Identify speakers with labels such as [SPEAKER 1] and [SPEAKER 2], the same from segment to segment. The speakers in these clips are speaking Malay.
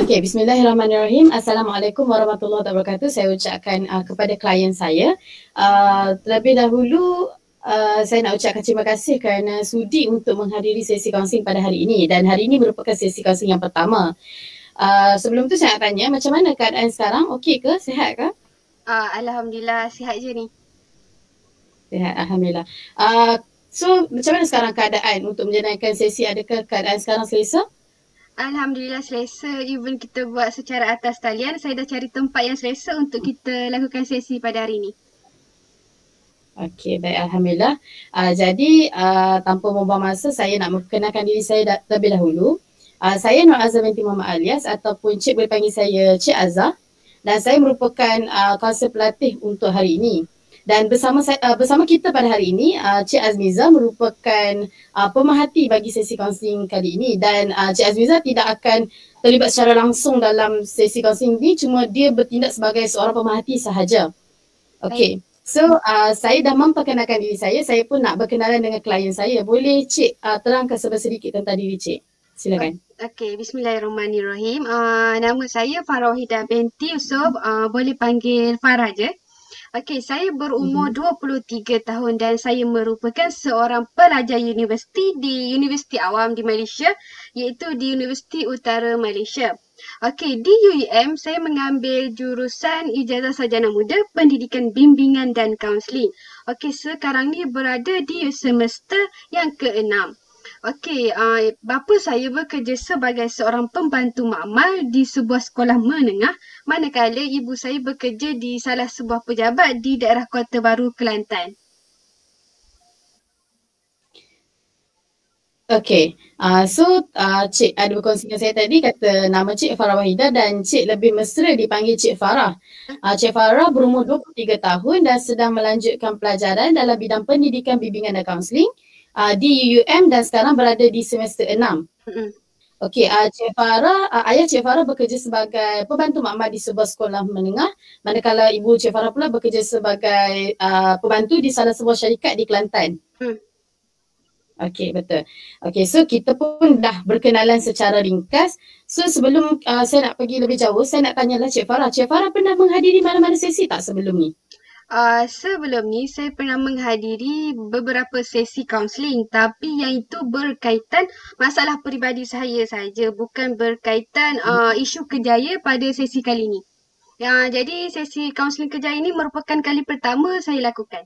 [SPEAKER 1] Okey, bismillahirrahmanirrahim. Assalamualaikum warahmatullahi wabarakatuh. Saya ucapkan kepada klien saya. Terlebih dahulu, saya nak ucapkan terima kasih kerana sudi untuk menghadiri sesi kaunseling pada hari ini, dan hari ini merupakan sesi kaunseling yang pertama. Sebelum tu saya nak tanya, macam mana keadaan sekarang? Okey ke? Sihat ke?
[SPEAKER 2] Alhamdulillah, sihat je ni.
[SPEAKER 1] Sihat, Alhamdulillah. So, macam mana sekarang keadaan untuk menjalankan sesi? Adakah keadaan sekarang selesa?
[SPEAKER 2] Alhamdulillah selesa. Even kita buat secara atas talian, saya dah cari tempat yang selesa untuk kita lakukan sesi pada hari ini.
[SPEAKER 1] Okey, baik, Alhamdulillah. Jadi, tanpa membuang masa, saya nak memperkenalkan diri saya terlebih dahulu. Saya Nur Azhar binti Muhammad Alias, ataupun Cik boleh panggil saya Cik Azhar, dan saya merupakan kaunselor pelatih untuk hari ini. Dan bersama kita pada hari ini, Cik Azmiza merupakan pemerhati bagi sesi kaunseling kali ini, dan Cik Azmiza tidak akan terlibat secara langsung dalam sesi kaunseling ini, cuma dia bertindak sebagai seorang pemerhati sahaja. Okey. So, saya dah memperkenalkan diri saya pun nak berkenalan dengan klien saya. Boleh Cik terangkan sedikit tentang diri Cik? Silakan.
[SPEAKER 2] Okey, bismillahirrahmanirrahim. Nama saya Farah Wahidah binti Yusof. Boleh panggil Farah je. Okey, saya berumur 23 tahun dan saya merupakan seorang pelajar universiti di Universiti Awam di Malaysia, iaitu di Universiti Utara Malaysia. Okey, di UUM saya mengambil jurusan Ijazah Sarjana Muda Pendidikan Bimbingan dan Kaunseling. Okey, sekarang ni berada di semester yang ke-6. Okey, bapa saya bekerja sebagai seorang pembantu makmal di sebuah sekolah menengah, manakala ibu saya bekerja di salah sebuah pejabat di daerah Kota Baru, Kelantan.
[SPEAKER 1] Okey, Cik ada berkongsi dengan saya tadi, kata nama Cik Farah Wahidah dan Cik lebih mesra dipanggil Cik Farah. Cik Farah berumur 23 tahun dan sedang melanjutkan pelajaran dalam bidang pendidikan bimbingan dan kaunseling di UUM dan sekarang berada di semester 6. Okey, Cik Farah, ayah Cik Farah bekerja sebagai pembantu makmal di sebuah sekolah menengah, manakala ibu Cik Farah pula bekerja sebagai pembantu di salah sebuah syarikat di Kelantan. Okey, betul. Okey, so kita pun dah berkenalan secara ringkas. So sebelum saya nak pergi lebih jauh, saya nak tanyalah Cik Farah. Cik Farah pernah menghadiri mana-mana sesi tak sebelum ni?
[SPEAKER 2] Sebelum ni saya pernah menghadiri beberapa sesi kaunseling, tapi yang itu berkaitan masalah peribadi saya saja, bukan berkaitan isu kerjaya pada sesi kali ini. Jadi sesi kaunseling kerjaya ini merupakan kali pertama saya lakukan.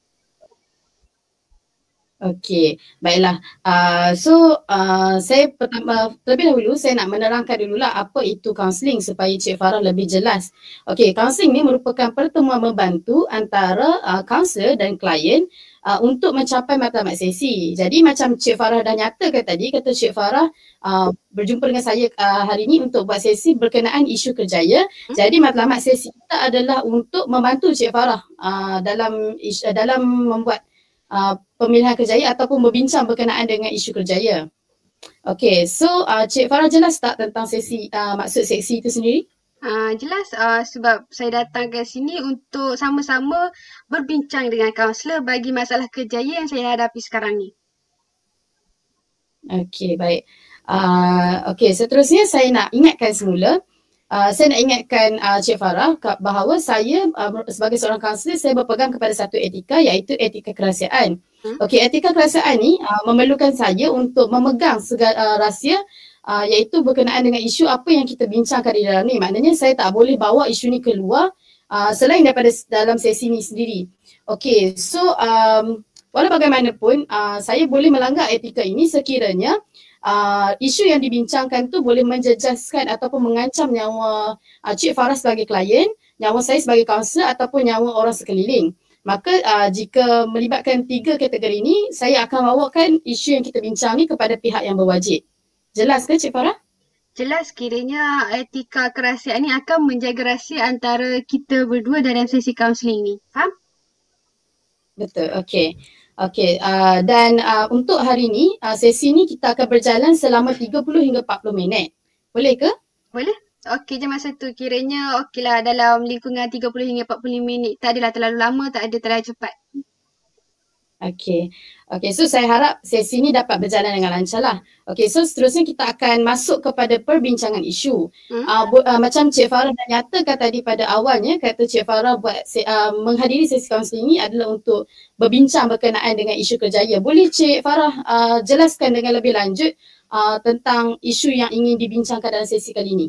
[SPEAKER 1] Okey, baiklah. Saya terlebih dahulu saya nak menerangkan dululah apa itu kaunseling supaya Cik Farah lebih jelas. Okey, kaunseling ni merupakan pertemuan membantu antara kaunselor dan klien untuk mencapai matlamat sesi. Jadi macam Cik Farah dah nyatakan tadi, kata Cik Farah berjumpa dengan saya hari ini untuk buat sesi berkenaan isu kerjaya. Jadi matlamat sesi kita adalah untuk membantu Cik Farah dalam membuat pemilihan kerjaya ataupun berbincang berkenaan dengan isu kerjaya. Okey, so Cik Farah jelas tak tentang sesi, maksud sesi itu sendiri?
[SPEAKER 2] Jelas, sebab saya datang ke sini untuk sama-sama berbincang dengan kaunselor bagi masalah kerjaya yang saya hadapi sekarang ni.
[SPEAKER 1] Okey, baik. Okey, seterusnya saya nak ingatkan semula. Saya nak ingatkan Cik Farah bahawa saya sebagai seorang kaunselor, saya berpegang kepada satu etika, iaitu etika kerahsiaan. Okey, etika kerahsiaan ni memerlukan saya untuk memegang segala rahsia iaitu berkenaan dengan isu apa yang kita bincangkan di dalam ni. Maknanya saya tak boleh bawa isu ni keluar selain daripada dalam sesi ni sendiri. Okey, so walau bagaimanapun saya boleh melanggar etika ini sekiranya isu yang dibincangkan tu boleh menjejaskan ataupun mengancam nyawa Cik Farah sebagai klien, nyawa saya sebagai kaunselor ataupun nyawa orang sekeliling. Maka jika melibatkan tiga kategori ini, saya akan bawakan isu yang kita bincang ni kepada pihak yang berwajib. Jelas ke Cik Farah?
[SPEAKER 2] Jelas, kiranya etika kerahsiaan ni akan menjaga rahsia antara kita berdua dalam sesi kaunseling ni. Faham?
[SPEAKER 1] Betul, okey. Okey, dan untuk hari ni, sesi ni kita akan berjalan selama 30 hingga 40 minit. Boleh ke?
[SPEAKER 2] Boleh? Okey je masa tu. Kiranya okeylah dalam lingkungan 30 hingga 40 minit. Tak adalah terlalu lama, tak ada terlalu cepat.
[SPEAKER 1] Okay. Okay, so saya harap sesi ni dapat berjalan dengan lancar lah. Okay, so seterusnya kita akan masuk kepada perbincangan isu. Macam Cik Farah dah nyatakan tadi pada awalnya, kata Cik Farah menghadiri sesi kaunseling ni adalah untuk berbincang berkenaan dengan isu kerjaya. Boleh Cik Farah jelaskan dengan lebih lanjut tentang isu yang ingin dibincangkan dalam sesi kali ini?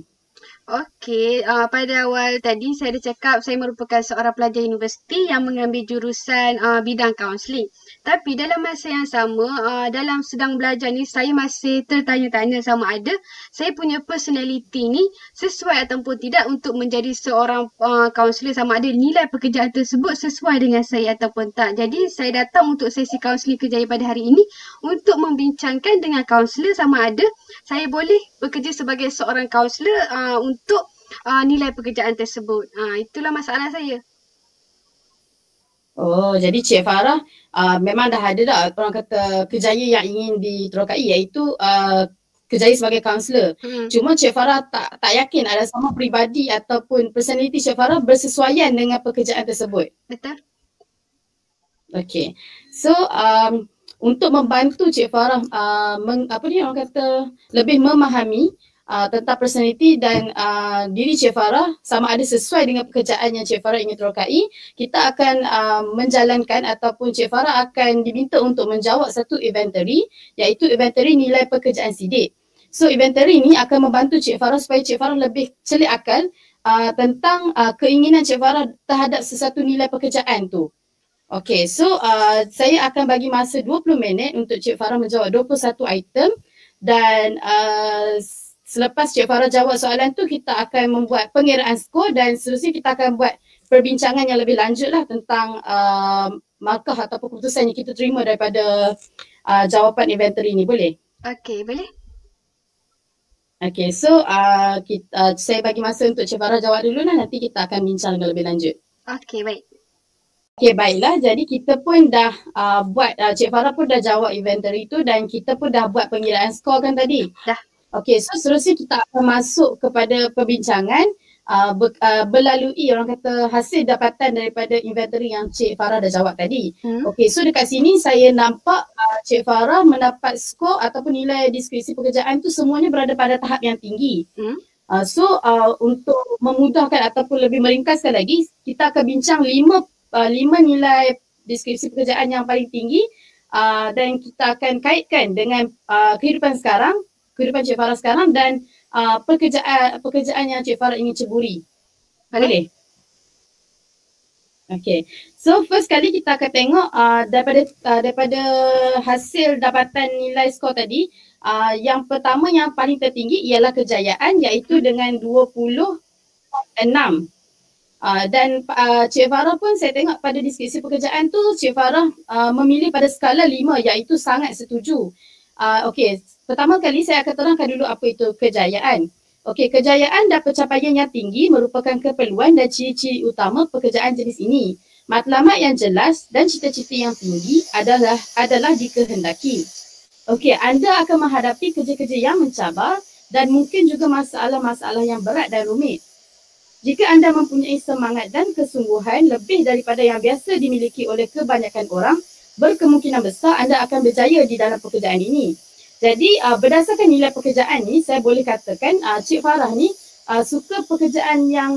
[SPEAKER 2] Okey, pada awal tadi saya ada cakap saya merupakan seorang pelajar universiti yang mengambil jurusan bidang kaunseling. Tapi dalam masa yang sama, dalam sedang belajar ni saya masih tertanya-tanya sama ada saya punya personality ni sesuai ataupun tidak untuk menjadi seorang kaunselor, sama ada nilai pekerjaan tersebut sesuai dengan saya ataupun tak. Jadi saya datang untuk sesi kaunseling kerjaya pada hari ini untuk membincangkan dengan kaunselor sama ada saya boleh bekerja sebagai seorang kaunselor untuk nilai pekerjaan tersebut. Itulah masalah saya.
[SPEAKER 1] Oh, jadi Cik Farah memang dah ada dah orang kata kerjaya yang ingin diterokai, iaitu kerjaya sebagai kaunselor. Cuma Cik Farah tak yakin ada sama peribadi ataupun personality Cik Farah bersesuaian dengan pekerjaan tersebut.
[SPEAKER 2] Betul.
[SPEAKER 1] Okay. So untuk membantu Cik Farah orang kata lebih memahami tentang personality dan diri Cik Farah sama ada sesuai dengan pekerjaan yang Cik Farah ingin terokai, kita akan menjalankan ataupun Cik Farah akan diminta untuk menjawab satu inventory, iaitu inventory nilai pekerjaan sidik. So inventory ni akan membantu Cik Farah supaya Cik Farah lebih celik akal tentang keinginan Cik Farah terhadap sesuatu nilai pekerjaan tu. Okay, so saya akan bagi masa 20 minit untuk Cik Farah menjawab 21 item dan selepas Cik Farah jawab soalan tu, kita akan membuat pengiraan skor dan seterusnya kita akan buat perbincangan yang lebih lanjut lah tentang markah ataupun keputusan yang kita terima daripada jawapan inventory ni. Boleh?
[SPEAKER 2] Okay, boleh.
[SPEAKER 1] Okay, so saya bagi masa untuk Cik Farah jawab dulu lah, nanti kita akan bincang dengan lebih lanjut.
[SPEAKER 2] Okay, baik.
[SPEAKER 1] Okay, baiklah. Jadi kita pun dah Cik Farah pun dah jawab inventory tu dan kita pun dah buat pengiraan skor kan tadi?
[SPEAKER 2] Dah.
[SPEAKER 1] Okay, so seterusnya kita akan masuk kepada perbincangan berlalui orang kata hasil dapatan daripada inventory yang Cik Farah dah jawab tadi. Okay, so dekat sini saya nampak Cik Farah mendapat skor ataupun nilai deskripsi pekerjaan tu semuanya berada pada tahap yang tinggi. So untuk memudahkan ataupun lebih meringkaskan lagi, kita akan bincang 5 nilai deskripsi pekerjaan yang paling tinggi dan kita akan kaitkan dengan kehidupan Cik Farah sekarang dan pekerjaan yang Cik Farah ingin ceburi. Boleh? Okay. So first kali kita akan tengok daripada hasil dapatan nilai skor tadi, yang pertama yang paling tertinggi ialah kejayaan, iaitu dengan 26. Dan Cik Farah pun saya tengok pada deskripsi pekerjaan tu Cik Farah memilih pada skala 5, iaitu sangat setuju. Okey, pertama kali saya akan terangkan dulu apa itu kejayaan. Okey, kejayaan dan pencapaian yang tinggi merupakan keperluan dan ciri-ciri utama pekerjaan jenis ini. Matlamat yang jelas dan cita-cita yang tinggi adalah dikehendaki. Okey, anda akan menghadapi kerja-kerja yang mencabar dan mungkin juga masalah-masalah yang berat dan rumit. Jika anda mempunyai semangat dan kesungguhan lebih daripada yang biasa dimiliki oleh kebanyakan orang, berkemungkinan besar anda akan berjaya di dalam pekerjaan ini. Jadi berdasarkan nilai pekerjaan ni, saya boleh katakan Cik Farah ni suka pekerjaan yang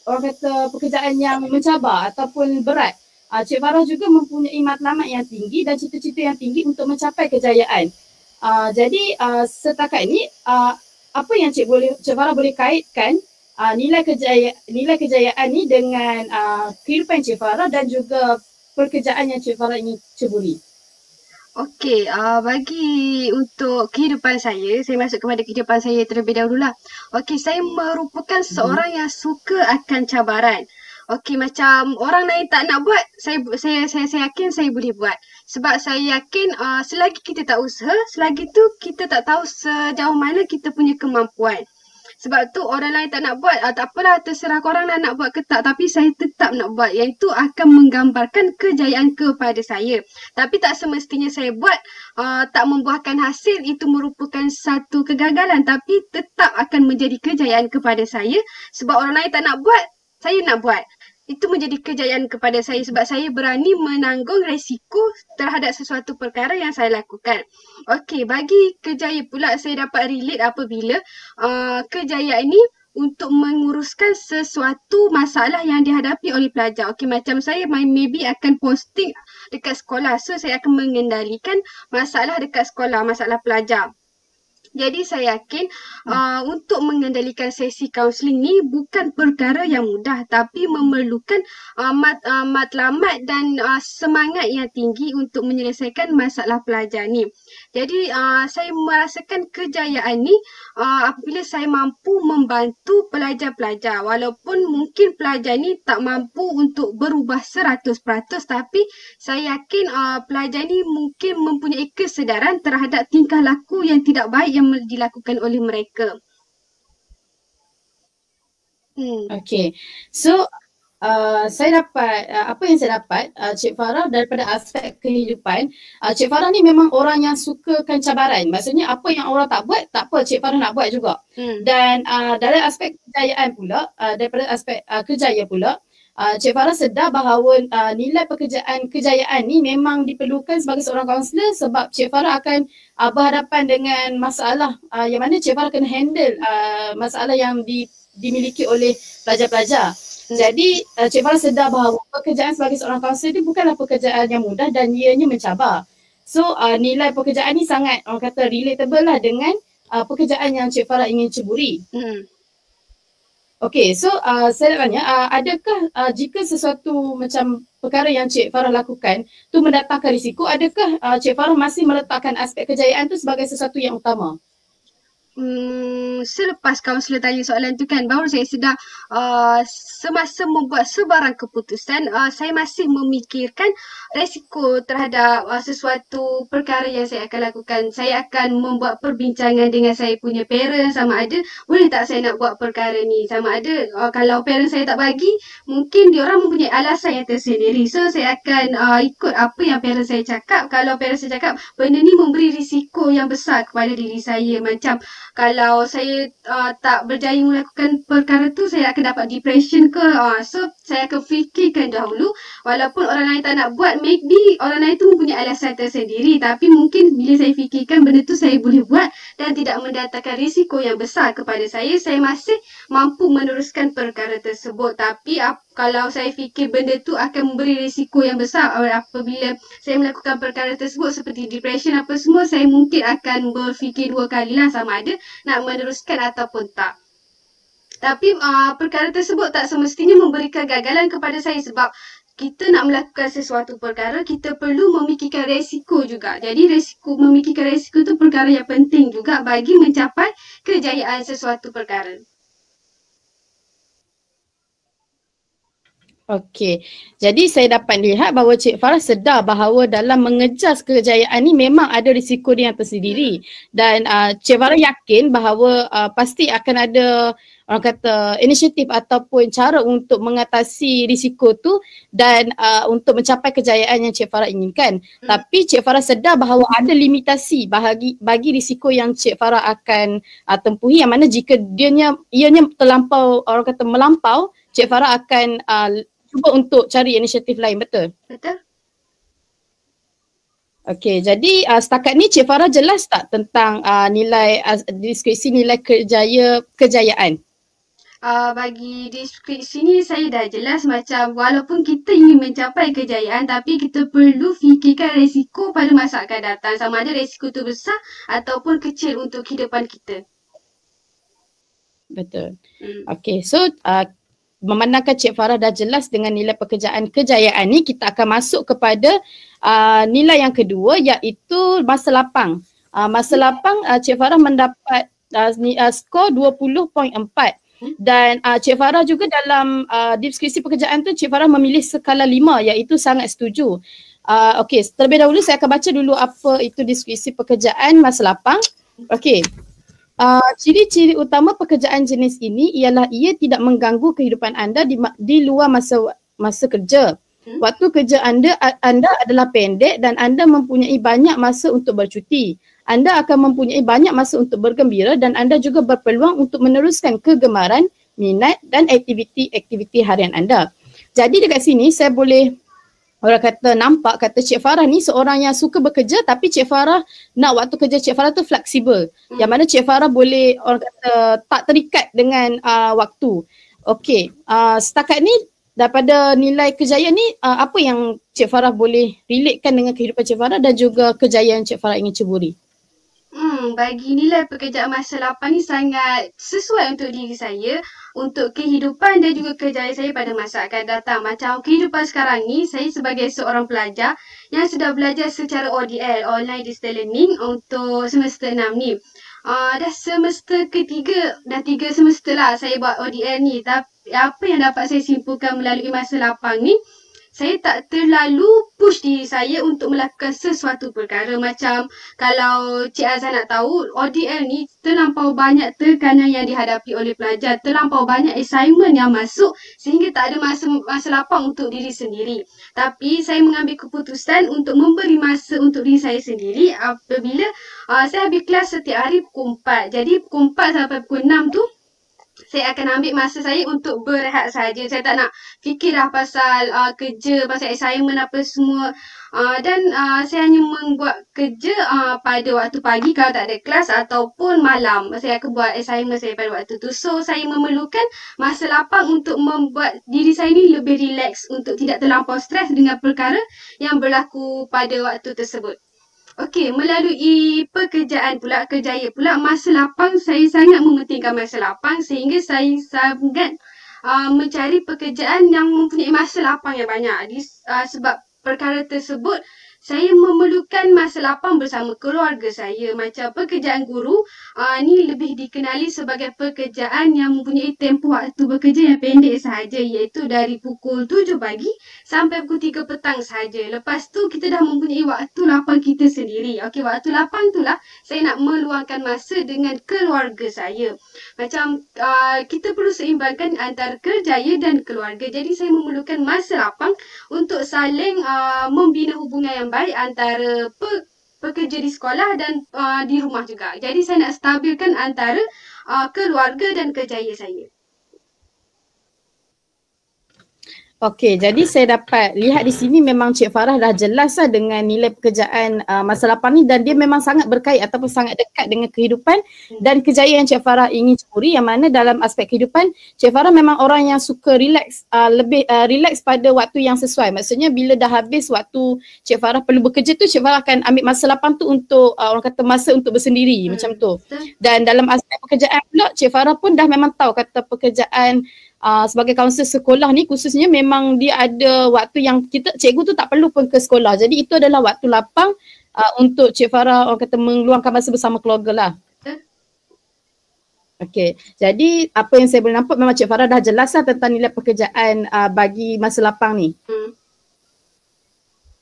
[SPEAKER 1] orang kata pekerjaan yang mencabar ataupun berat. Cik Farah juga mempunyai matlamat yang tinggi dan cita-cita yang tinggi untuk mencapai kejayaan. Jadi setakat ni apa yang Cik Farah boleh kaitkan nilai kejayaan ni dengan kehidupan Cik Farah dan juga pekerjaan yang Cik Farah ingin ceburi?
[SPEAKER 2] Okey, bagi untuk kehidupan saya masuk kepada kehidupan saya terlebih dahululah. Okey, saya merupakan seorang yang suka akan cabaran. Okey, macam orang lain tak nak buat, saya yakin saya boleh buat. Sebab saya yakin selagi kita tak usaha, selagi tu kita tak tahu sejauh mana kita punya kemampuan. Sebab tu orang lain tak nak buat, tak apalah, terserah korang lah nak buat ke tak, tapi saya tetap nak buat. Yang itu akan menggambarkan kejayaan kepada saya. Tapi tak semestinya saya buat tak membuahkan hasil, itu merupakan satu kegagalan, tapi tetap akan menjadi kejayaan kepada saya. Sebab orang lain tak nak buat, saya nak buat. itu menjadi kejayaan kepada saya sebab saya berani menanggung resiko terhadap sesuatu perkara yang saya lakukan. Okey, bagi kejayaan pula saya dapat relate apabila kejayaan ini untuk menguruskan sesuatu masalah yang dihadapi oleh pelajar. Okey, macam saya maybe akan posting dekat sekolah. So, saya akan mengendalikan masalah dekat sekolah, masalah pelajar. Jadi saya yakin untuk mengendalikan sesi kaunseling ni bukan perkara yang mudah tapi memerlukan matlamat dan semangat yang tinggi untuk menyelesaikan masalah pelajar ni. Jadi saya merasakan kejayaan ni apabila saya mampu membantu pelajar-pelajar walaupun mungkin pelajar ni tak mampu untuk berubah 100% tapi saya yakin pelajar ni mungkin mempunyai kesedaran terhadap tingkah laku yang tidak baik yang dilakukan oleh mereka.
[SPEAKER 1] Okay, so saya dapat apa yang saya dapat Cik Farah daripada aspek kehidupan. Cik Farah ni memang orang yang sukakan cabaran. Maksudnya apa yang orang tak buat, tak apa, Cik Farah nak buat juga. Dan dari aspek kejayaan pula, daripada aspek kerjaya pula, Cik Farah sedar bahawa nilai kejayaan ni memang diperlukan sebagai seorang kaunselor sebab Cik Farah akan berhadapan dengan masalah yang mana Cik Farah kena handle masalah yang dimiliki oleh pelajar-pelajar. Jadi Cik Farah sedar bahawa pekerjaan sebagai seorang kaunselor ni bukanlah pekerjaan yang mudah dan ianya mencabar. So nilai pekerjaan ni sangat orang kata relatable lah dengan pekerjaan yang Cik Farah ingin ceburi. Okay, so saya nak tanya, adakah jika sesuatu macam perkara yang Cik Farah lakukan tu mendatangkan risiko, adakah Cik Farah masih meletakkan aspek kejayaan tu sebagai sesuatu yang utama?
[SPEAKER 2] Selepas kaunselor tanya soalan tu kan, baru saya sedar semasa membuat sebarang keputusan, saya masih memikirkan resiko terhadap sesuatu perkara yang saya akan lakukan. Saya akan membuat perbincangan dengan saya punya parents sama ada boleh tak saya nak buat perkara ni, sama ada kalau parents saya tak bagi, mungkin diorang mempunyai alasan yang tersendiri. So saya akan ikut apa yang parents saya cakap. Kalau parents saya cakap benda ni memberi risiko yang besar kepada diri saya, macam kalau saya tak berjaya melakukan perkara tu, saya akan dapat depression ke. So, saya akan fikirkan dahulu. Walaupun orang lain tak nak buat, maybe orang lain tu mempunyai alasan tersendiri. Tapi mungkin bila saya fikirkan benda tu saya boleh buat dan tidak mendatangkan risiko yang besar kepada saya masih mampu meneruskan perkara tersebut. Tapi kalau saya fikir benda tu akan memberi risiko yang besar apabila saya melakukan perkara tersebut seperti depression apa semua, saya mungkin akan berfikir dua kalilah sama ada nak meneruskan ataupun tak. Tapi perkara tersebut tak semestinya memberi kegagalan kepada saya sebab kita nak melakukan sesuatu perkara, kita perlu memikirkan resiko juga. Jadi memikirkan resiko tu perkara yang penting juga bagi mencapai kejayaan sesuatu perkara.
[SPEAKER 1] Okey, jadi saya dapat lihat bahawa Cik Farah sedar bahawa dalam mengejar kejayaan ni memang ada risiko dia yang tersendiri. Dan Cik Farah yakin bahawa pasti akan ada orang kata inisiatif ataupun cara untuk mengatasi risiko tu dan untuk mencapai kejayaan yang Cik Farah inginkan. Tapi Cik Farah sedar bahawa ada limitasi bagi risiko yang Cik Farah akan tempuhi, yang mana jika ianya terlampau, orang kata melampau, Cik Farah akan cuba untuk cari inisiatif lain, betul?
[SPEAKER 2] Betul.
[SPEAKER 1] Okey, jadi setakat ni Cik Farah jelas tak tentang nilai deskripsi nilai kejayaan?
[SPEAKER 2] Bagi deskripsi ni saya dah jelas, macam walaupun kita ingin mencapai kejayaan tapi kita perlu fikirkan risiko pada masa akan datang, sama ada risiko tu besar ataupun kecil untuk kehidupan kita.
[SPEAKER 1] Betul. Okey, so memandangkan Cik Farah dah jelas dengan nilai kejayaan ni, kita akan masuk kepada nilai yang kedua, iaitu masa lapang. Masa lapang Cik Farah mendapat skor 20.4 dan Cik Farah juga dalam deskripsi pekerjaan tu Cik Farah memilih skala 5, iaitu sangat setuju. Okey, terlebih dahulu saya akan baca dulu apa itu deskripsi pekerjaan masa lapang. Okey. Ciri-ciri utama pekerjaan jenis ini ialah ia tidak mengganggu kehidupan anda di luar masa kerja. Waktu kerja anda adalah pendek dan anda mempunyai banyak masa untuk bercuti. Anda akan mempunyai banyak masa untuk bergembira dan anda juga berpeluang untuk meneruskan kegemaran, minat dan aktiviti-aktiviti harian anda. Jadi dekat sini saya boleh orang kata nampak kata Cik Farah ni seorang yang suka bekerja, tapi Cik Farah nak waktu kerja Cik Farah tu fleksibel. Yang mana Cik Farah boleh orang kata tak terikat dengan waktu. Okey, setakat ni daripada nilai kejayaan ni apa yang Cik Farah boleh relatekan dengan kehidupan Cik Farah dan juga kejayaan Cik Farah ingin ceburi?
[SPEAKER 2] Bagi nilai pekerjaan masa lapang ni sangat sesuai untuk diri saya, untuk kehidupan dan juga kejayaan saya pada masa akan datang. Macam kehidupan sekarang ni, saya sebagai seorang pelajar yang sedang belajar secara ODL, Online Distance Learning, untuk semester 6 ni. Dah semester ketiga, dah 3 semester lah saya buat ODL ni. Tapi apa yang dapat saya simpulkan melalui masa lapang ni, saya tak terlalu push diri saya untuk melakukan sesuatu perkara. Macam kalau Cik Azhar nak tahu, ODL ni terlampau banyak tekanan yang dihadapi oleh pelajar, terlampau banyak assignment yang masuk sehingga tak ada masa lapang untuk diri sendiri. Tapi saya mengambil keputusan untuk memberi masa untuk diri saya sendiri apabila saya habis kelas setiap hari pukul 4. Jadi pukul 4 sampai pukul 6 tu saya akan ambil masa saya untuk berehat saja. Saya tak nak fikir dah pasal kerja, pasal assignment apa semua. Dan saya hanya membuat kerja pada waktu pagi kalau tak ada kelas ataupun malam. Saya akan buat assignment saya pada waktu tu. So, saya memerlukan masa lapang untuk membuat diri saya ni lebih relax untuk tidak terlampau stres dengan perkara yang berlaku pada waktu tersebut. Okey, melalui pekerjaan pula, kerjaya pula, masa lapang saya sangat mementingkan masa lapang sehingga saya sangat mencari pekerjaan yang mempunyai masa lapang yang banyak. Sebab perkara tersebut, saya memerlukan masa lapang bersama keluarga saya. Macam pekerjaan guru, ni lebih dikenali sebagai pekerjaan yang mempunyai tempoh waktu bekerja yang pendek sahaja, iaitu dari pukul 7 pagi sampai pukul 3 petang sahaja. Lepas tu kita dah mempunyai waktu lapang kita sendiri. Okey, waktu lapang tu lah saya nak meluangkan masa dengan keluarga saya. Macam kita perlu seimbangkan antara kerjaya dan keluarga. Jadi saya memerlukan masa lapang untuk saling membina hubungan yang baik antara pekerja di sekolah dan di rumah juga. Jadi saya nak stabilkan antara keluarga dan kerjaya saya.
[SPEAKER 1] Okey, jadi saya dapat lihat di sini memang Cik Farah dah jelas lah dengan nilai pekerjaan masa lapang ni, dan dia memang sangat berkait ataupun sangat dekat dengan kehidupan dan kejayaan yang Cik Farah ingin ceburi, yang mana dalam aspek kehidupan Cik Farah memang orang yang suka relax, lebih relax pada waktu yang sesuai. Maksudnya bila dah habis waktu Cik Farah perlu bekerja tu, Cik Farah akan ambil masa lapang tu untuk orang kata masa untuk bersendiri macam tu. Dan dalam aspek pekerjaan pula Cik Farah pun dah memang tahu kata pekerjaan sebagai kaunselor sekolah ni khususnya memang dia ada waktu yang cikgu tu tak perlu pun ke sekolah. Jadi itu adalah waktu lapang untuk Cik Farah orang kata meluangkan masa bersama keluarga lah. Okey, jadi apa yang saya boleh nampak memang Cik Farah dah jelas lah tentang nilai pekerjaan bagi masa lapang ni.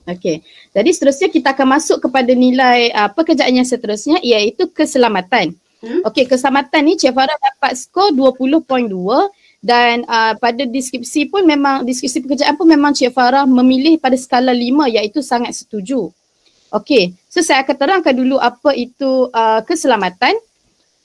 [SPEAKER 1] Okey, jadi seterusnya kita akan masuk kepada nilai pekerjaan yang seterusnya, iaitu keselamatan. Okey, keselamatan ni Cik Farah dapat skor 20.2. Dan pada deskripsi pun memang, deskripsi pekerjaan pun memang Cik Farah memilih pada skala 5, iaitu sangat setuju. Okey, so saya akan terangkan dulu apa itu keselamatan.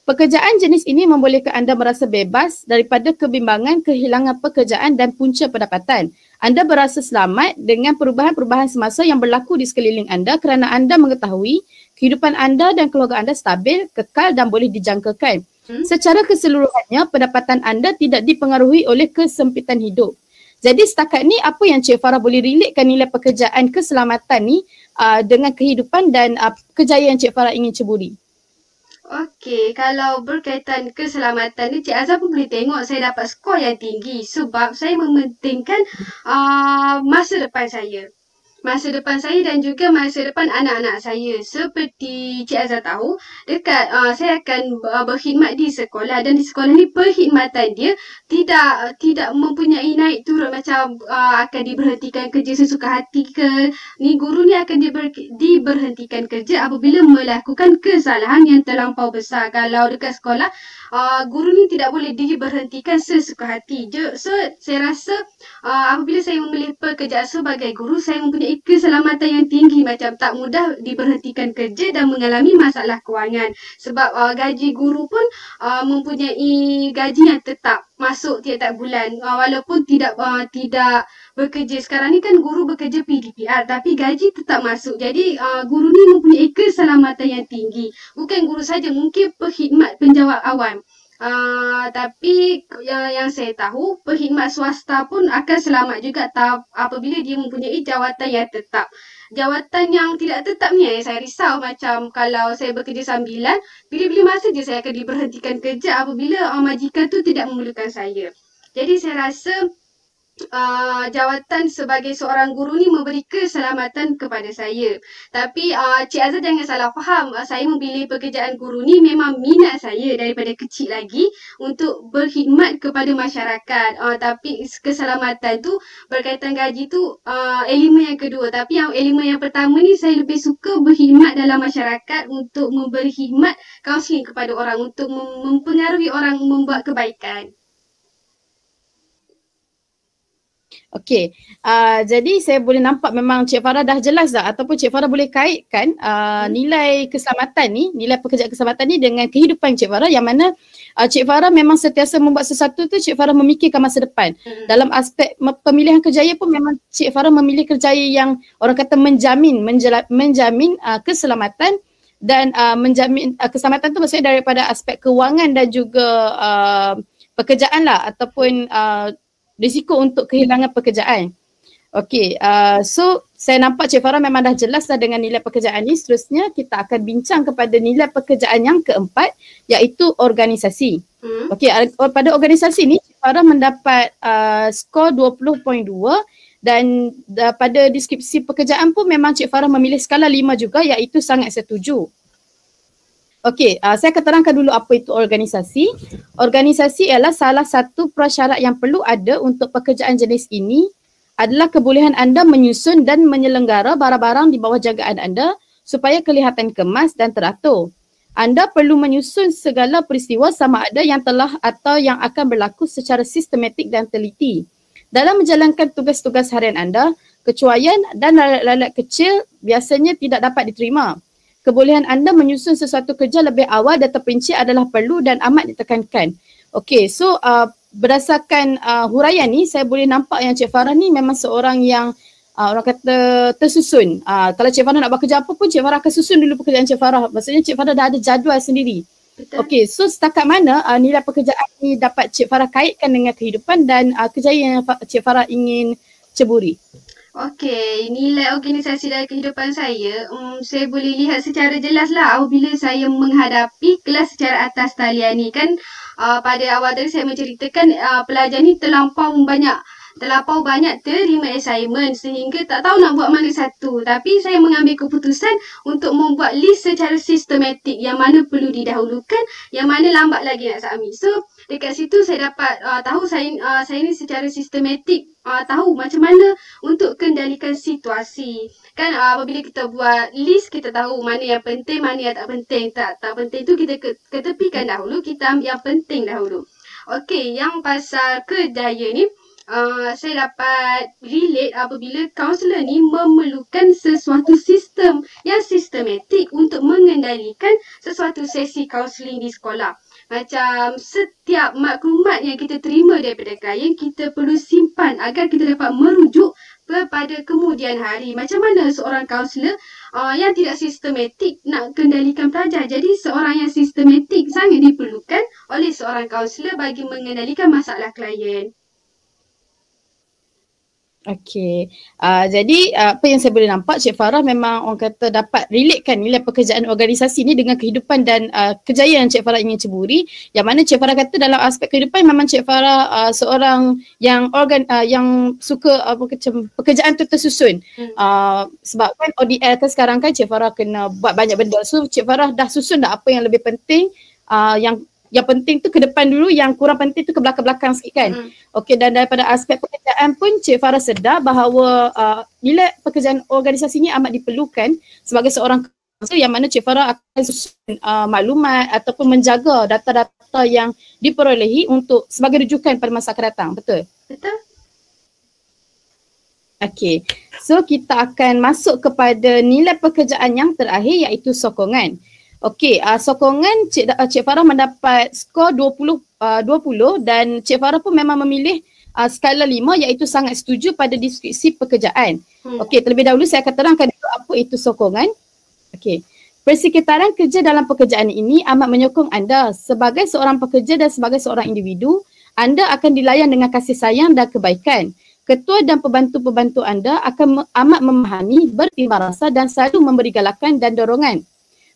[SPEAKER 1] Pekerjaan jenis ini membolehkan anda merasa bebas daripada kebimbangan, kehilangan pekerjaan dan punca pendapatan. Anda berasa selamat dengan perubahan-perubahan semasa yang berlaku di sekeliling anda kerana anda mengetahui kehidupan anda dan keluarga anda stabil, kekal dan boleh dijangkakan. Secara keseluruhannya, pendapatan anda tidak dipengaruhi oleh kesempitan hidup. Jadi setakat ni apa yang Cik Farah boleh relatekan nilai pekerjaan keselamatan ni dengan kehidupan dan kejayaan Cik Farah ingin ceburi?
[SPEAKER 2] Okey, kalau berkaitan keselamatan ni, Cik Azhar pun boleh tengok saya dapat skor yang tinggi sebab saya mementingkan masa depan saya. Masa depan saya dan juga masa depan anak-anak saya. Seperti Cik Azhar tahu, dekat saya akan berkhidmat di sekolah, dan di sekolah ni perkhidmatan dia tidak mempunyai naik turun macam akan diberhentikan kerja sesuka hati ke. Ni guru ni akan diberhentikan kerja apabila melakukan kesalahan yang terlampau besar. Kalau dekat sekolah, guru ni tidak boleh diberhentikan sesuka hati. So saya rasa apabila saya memilih pekerjaan sebagai guru, saya mempunyai keselamatan yang tinggi, macam tak mudah diberhentikan kerja dan mengalami masalah kewangan. Sebab gaji guru pun mempunyai gaji yang tetap masuk tiap-tiap bulan, walaupun tidak bekerja. Sekarang ni kan guru bekerja PDPR tapi gaji tetap masuk. Jadi guru ni mempunyai keselamatan yang tinggi. Bukan guru saja, mungkin perkhidmat penjawat awam. Tapi yang saya tahu, perkhidmat swasta pun akan selamat juga apabila dia mempunyai jawatan yang tetap. Jawatan yang tidak tetap ni saya risau, macam kalau saya bekerja sambilan, bila-bila masa je saya akan diberhentikan kerja apabila majikan tu tidak memerlukan saya. Jadi saya rasa jawatan sebagai seorang guru ni memberi keselamatan kepada saya. Tapi Cik Azhar jangan salah faham. Saya memilih pekerjaan guru ni memang minat saya daripada kecil lagi untuk berkhidmat kepada masyarakat. Tapi keselamatan tu berkaitan gaji tu elemen yang kedua. Tapi yang elemen yang pertama ni saya lebih suka berkhidmat dalam masyarakat untuk memberi khidmat kaunseling kepada orang, untuk mempengaruhi orang membuat kebaikan.
[SPEAKER 1] Okey, jadi saya boleh nampak memang Cik Farah dah jelas dah, ataupun Cik Farah boleh kaitkan nilai keselamatan ni, nilai pekerjaan keselamatan ni dengan kehidupan Cik Farah, yang mana Cik Farah memang sentiasa membuat sesuatu tu Cik Farah memikirkan masa depan. Dalam aspek pemilihan kerjaya pun memang Cik Farah memilih kerjaya yang orang kata menjamin keselamatan dan menjamin keselamatan tu maksudnya daripada aspek kewangan dan juga pekerjaan lah, ataupun risiko untuk kehilangan pekerjaan. Okey, so saya nampak Cik Farah memang dah jelas dah dengan nilai pekerjaan ni. Seterusnya kita akan bincang kepada nilai pekerjaan yang keempat, iaitu organisasi. Okey, pada organisasi ni Cik Farah mendapat skor 20.2 dan pada deskripsi pekerjaan pun memang Cik Farah memilih skala 5 juga, iaitu sangat setuju. Okey, saya akan terangkan dulu apa itu organisasi. Organisasi ialah salah satu prasyarat yang perlu ada untuk pekerjaan jenis ini adalah kebolehan anda menyusun dan menyelenggara barang-barang di bawah jagaan anda supaya kelihatan kemas dan teratur. Anda perlu menyusun segala peristiwa sama ada yang telah atau yang akan berlaku secara sistematik dan teliti. Dalam menjalankan tugas-tugas harian anda, kecuaian dan lalat kecil biasanya tidak dapat diterima. Kebolehan anda menyusun sesuatu kerja lebih awal dan terperinci adalah perlu dan amat ditekankan. Okey, so berdasarkan huraian ni saya boleh nampak yang Cik Farah ni memang seorang yang orang kata tersusun. Kalau Cik Farah nak buat kerja apa pun Cik Farah akan susun dulu pekerjaan Cik Farah. Maksudnya Cik Farah dah ada jadual sendiri. Okey, so setakat mana nilai pekerjaan ni dapat Cik Farah kaitkan dengan kehidupan dan kejayaan yang Cik Farah ingin ceburi?
[SPEAKER 2] Okey, nilai organisasi dalam kehidupan saya boleh lihat secara jelas lah apabila saya menghadapi kelas secara atas talian ni kan. Pada awal tadi saya menceritakan pelajar ni terlampau banyak terima assignment sehingga tak tahu nak buat mana satu. Tapi saya mengambil keputusan untuk membuat list secara sistematik yang mana perlu didahulukan, yang mana lambat lagi nak submit. So dekat situ saya dapat tahu saya ni secara sistematik tahu macam mana untuk kendalikan situasi. Kan apabila kita buat list, kita tahu mana yang penting, mana yang tak penting. Tak penting tu kita ketepikan dahulu, kita ambil yang penting dahulu. Okey, yang pasal kejaya ni saya dapat relate apabila kaunselor ni memerlukan sesuatu sistem yang sistematik untuk mengendalikan sesuatu sesi kaunseling di sekolah. Macam setiap maklumat yang kita terima daripada klien, kita perlu simpan agar kita dapat merujuk kepada kemudian hari. Macam mana seorang kaunselor yang tidak sistematik nak kendalikan pelajar. Jadi seorang yang sistematik sangat diperlukan oleh seorang kaunselor bagi mengendalikan masalah klien.
[SPEAKER 1] Okey, jadi apa yang saya boleh nampak Cik Farah memang orang kata dapat relatekan nilai pekerjaan organisasi ni dengan kehidupan dan kejayaan yang Cik Farah ingin ceburi. Yang mana Cik Farah kata dalam aspek kehidupan memang Cik Farah seorang yang yang suka pekerjaan tu tersusun. Sebab kan ODL kan sekarang kan Cik Farah kena buat banyak benda. So Cik Farah dah susun dah apa yang lebih penting, yang penting tu ke depan dulu, yang kurang penting tu ke belakang-belakang sikit kan. Okey, dan daripada aspek pekerjaan pun Cik Farah sedar bahawa nilai pekerjaan organisasi ni amat diperlukan sebagai seorang kaunselor, yang mana Cik Farah akan susun maklumat ataupun menjaga data-data yang diperolehi untuk sebagai rujukan pada masa akan datang. Betul?
[SPEAKER 2] Betul.
[SPEAKER 1] Okey, so kita akan masuk kepada nilai pekerjaan yang terakhir, iaitu sokongan. Okey, sokongan Cik Farah mendapat skor 20 dan Cik Farah pun memang memilih skala 5 iaitu sangat setuju pada deskripsi pekerjaan. Okey, terlebih dahulu saya akan terangkan dulu apa itu sokongan. Okey. Persekitaran kerja dalam pekerjaan ini amat menyokong anda sebagai seorang pekerja dan sebagai seorang individu. Anda akan dilayan dengan kasih sayang dan kebaikan. Ketua dan pembantu-pembantu anda akan amat memahami, bertimbang rasa dan selalu memberi galakan dan dorongan.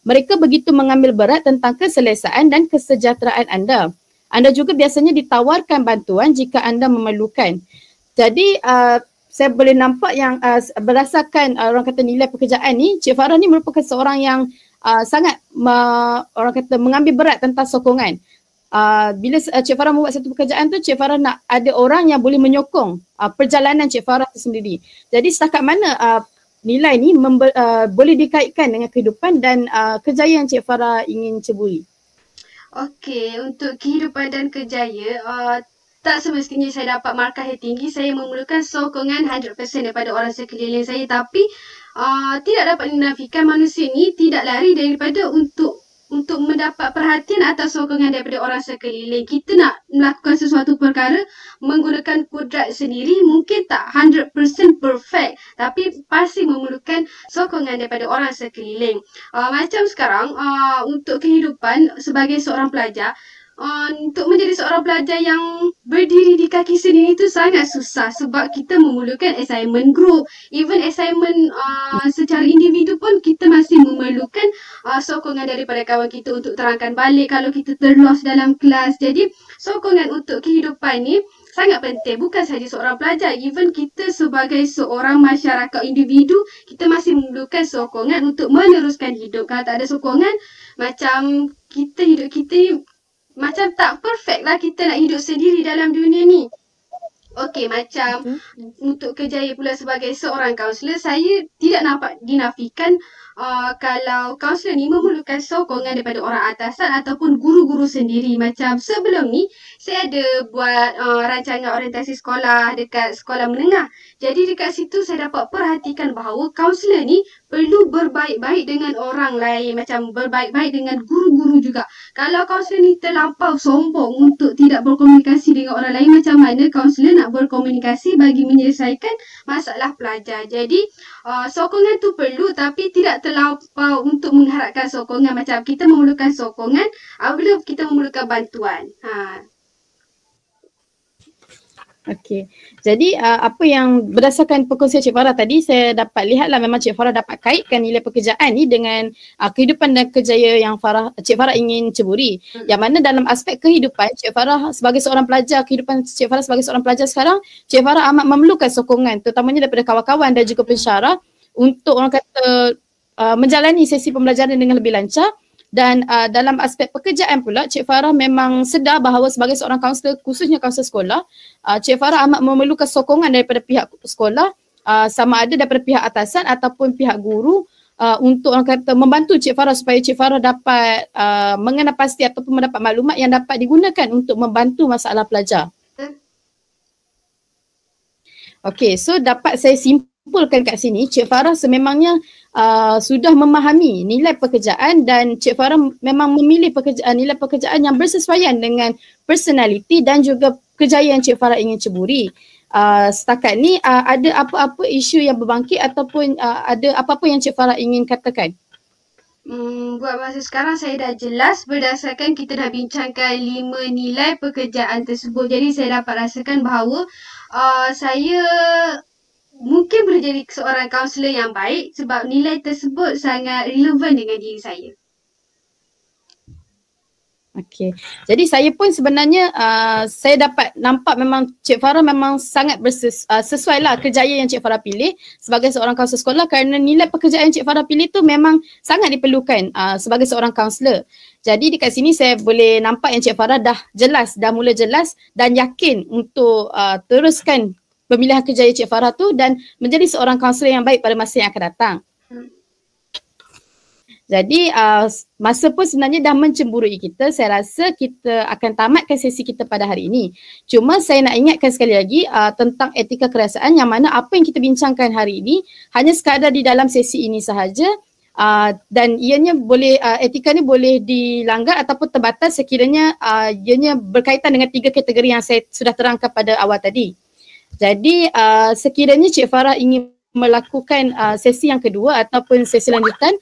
[SPEAKER 1] Mereka begitu mengambil berat tentang keselesaan dan kesejahteraan anda. Anda juga biasanya ditawarkan bantuan jika anda memerlukan. Jadi saya boleh nampak yang berdasarkan orang kata nilai pekerjaan ni, Cik Farah ni merupakan seorang yang sangat orang kata mengambil berat tentang sokongan. Bila Cik Farah membuat satu pekerjaan tu, Cik Farah nak ada orang yang boleh menyokong perjalanan Cik Farah tu sendiri. Jadi setakat mana nilai ni boleh dikaitkan dengan kehidupan dan kejayaan Cik Farah ingin ceburi?
[SPEAKER 2] Okey, untuk kehidupan dan kerjaya, tak semestinya saya dapat markah yang tinggi. Saya memerlukan sokongan 100% daripada orang sekeliling saya, tapi tidak dapat dinafikan manusia ni tidak lari daripada untuk mendapat perhatian atau sokongan daripada orang sekeliling. Kita nak melakukan sesuatu perkara menggunakan kudrat sendiri, mungkin tak 100% perfect, tapi pasti memerlukan sokongan daripada orang sekeliling. Macam sekarang, untuk kehidupan sebagai seorang pelajar, untuk menjadi seorang pelajar yang berdiri di kaki sendiri itu sangat susah sebab kita memerlukan assignment group. Even assignment secara individu pun kita masih memerlukan sokongan daripada kawan kita untuk terangkan balik kalau kita terlos dalam kelas. Jadi sokongan untuk kehidupan ni sangat penting, bukan sahaja seorang pelajar, even kita sebagai seorang masyarakat individu, kita masih memerlukan sokongan untuk meneruskan hidup. Kalau tak ada sokongan, macam hidup kita macam tak perfect lah, kita nak hidup sendiri dalam dunia ni. Okey, macam untuk kerjaya pula sebagai seorang kaunselor, saya tidak nampak dinafikan kalau kaunselor ni memerlukan sokongan daripada orang atasan ataupun guru-guru sendiri. Macam sebelum ni, saya ada buat rancangan orientasi sekolah dekat sekolah menengah. Jadi dekat situ saya dapat perhatikan bahawa kaunselor ni perlu berbaik-baik dengan orang lain, macam berbaik-baik dengan guru-guru juga. Kalau kaunselor ni terlampau sombong untuk tidak berkomunikasi dengan orang lain, macam mana kaunselor nak berkomunikasi bagi menyelesaikan masalah pelajar? Jadi sokongan tu perlu, tapi tidak terlampau untuk mengharapkan sokongan. Macam kita memerlukan sokongan apabila kita memerlukan bantuan.
[SPEAKER 1] Okey. Jadi apa yang berdasarkan perkongsian Cik Farah tadi, saya dapat lihatlah memang Cik Farah dapat kaitkan nilai pekerjaan ni dengan kehidupan dan kerjaya yang Cik Farah ingin ceburi. Yang mana dalam aspek kehidupan Cik Farah sebagai seorang pelajar, kehidupan Cik Farah sebagai seorang pelajar sekarang, Cik Farah amat memerlukan sokongan terutamanya daripada kawan-kawan dan juga pensyarah untuk orang kata menjalani sesi pembelajaran dengan lebih lancar. Dan dalam aspek pekerjaan pula, Cik Farah memang sedar bahawa sebagai seorang kaunselor, khususnya kaunselor sekolah, Cik Farah amat memerlukan sokongan daripada pihak sekolah, sama ada daripada pihak atasan ataupun pihak guru, untuk orang kata membantu Cik Farah supaya Cik Farah dapat mengenal pasti ataupun mendapat maklumat yang dapat digunakan untuk membantu masalah pelajar. Okey, so dapat saya simpulkan kat sini, Cik Farah sememangnya sudah memahami nilai pekerjaan dan Cik Farah memang memilih nilai pekerjaan yang bersesuaian dengan personaliti dan juga kejayaan Cik Farah ingin ceburi. Setakat ni ada apa-apa isu yang berbangkit ataupun ada apa-apa yang Cik Farah ingin katakan?
[SPEAKER 2] Buat masa sekarang saya dah jelas berdasarkan kita dah bincangkan 5 nilai pekerjaan tersebut. Jadi saya dapat rasakan bahawa saya mungkin boleh jadi seorang kaunselor yang baik sebab nilai tersebut sangat relevan dengan diri saya.
[SPEAKER 1] Okey. Jadi saya pun sebenarnya saya dapat nampak memang Cik Farah memang sangat sesuai lah kerjaya yang Cik Farah pilih sebagai seorang kaunselor sekolah, kerana nilai pekerjaan yang Cik Farah pilih tu memang sangat diperlukan sebagai seorang kaunselor. Jadi dekat sini saya boleh nampak yang Cik Farah dah mula jelas dan yakin untuk teruskan pemilihan kerjaya Cik Farah tu dan menjadi seorang kaunselor yang baik pada masa yang akan datang. Jadi masa pun sebenarnya dah mencemburui kita. Saya rasa kita akan tamatkan sesi kita pada hari ini. Cuma saya nak ingatkan sekali lagi tentang etika kerasaan, yang mana apa yang kita bincangkan hari ini hanya sekadar di dalam sesi ini sahaja. dan ianya boleh etika ni boleh dilanggar ataupun terbatas sekiranya ianya berkaitan dengan 3 kategori yang saya sudah terangkan pada awal tadi. Jadi sekiranya Cik Farah ingin melakukan sesi yang kedua ataupun sesi lanjutan,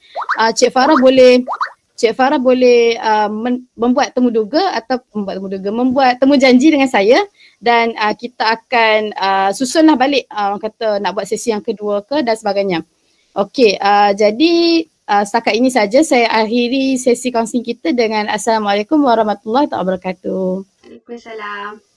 [SPEAKER 1] Cik Farah boleh membuat temu janji dengan saya dan kita akan susunlah balik orang kata nak buat sesi yang kedua ke dan sebagainya. Okey, jadi setakat ini saja saya akhiri sesi kaunseling kita dengan Assalamualaikum warahmatullahi wabarakatuh.
[SPEAKER 2] Waalaikumsalam.